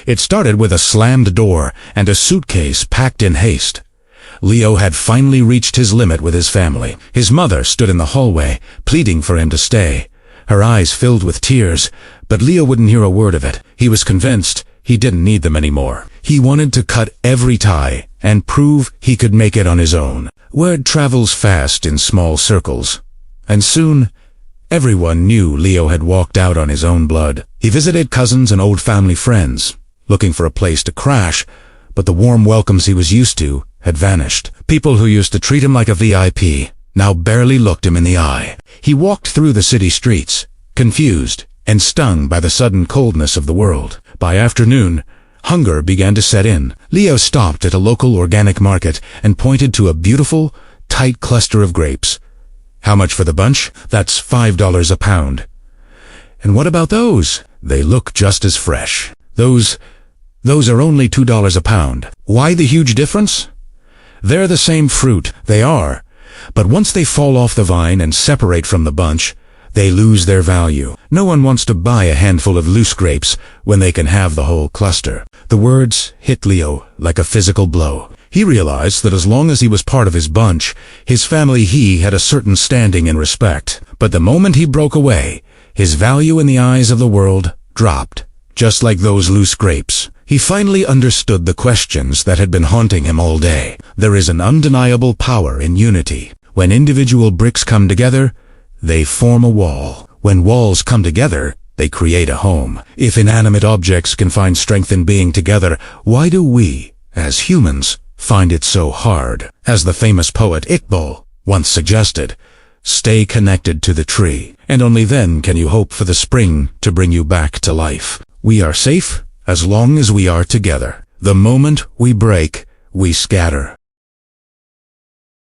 It started with a slammed door and a suitcase packed in haste. Leo had finally reached his limit with his family. His mother stood in the hallway, pleading for him to stay. Her eyes filled with tears, but Leo wouldn't hear a word of it. He was convinced he didn't need them anymore. He wanted to cut every tie and prove he could make it on his own. Word travels fast in small circles, and soon everyone knew Leo had walked out on his own blood. He visited cousins and old family friends, looking for a place to crash, but the warm welcomes he was used to had vanished. People who used to treat him like a VIP now barely looked him in the eye. He walked through the city streets, confused and stung by the sudden coldness of the world. By afternoon, hunger began to set in. Leo stopped at a local organic market and pointed to a beautiful, tight cluster of grapes. "How much for the bunch?" "That's $5 a pound." "And what about those?" "They look just as fresh." Those are only $2 a pound." "Why the huge difference?" "They're the same fruit." "They are. But once they fall off the vine and separate from the bunch, they lose their value. No one wants to buy a handful of loose grapes when they can have the whole cluster." The words hit Leo like a physical blow. He realized that as long as he was part of his bunch, his family, he had a certain standing and respect. But the moment he broke away, his value in the eyes of the world dropped, just like those loose grapes. He finally understood the questions that had been haunting him all day. There is an undeniable power in unity. When individual bricks come together, they form a wall. When walls come together, they create a home. If inanimate objects can find strength in being together, why do we, as humans, find it so hard? As the famous poet Iqbal once suggested, stay connected to the tree, and only then can you hope for the spring to bring you back to life. We are safe as long as we are together. The moment we break, we scatter.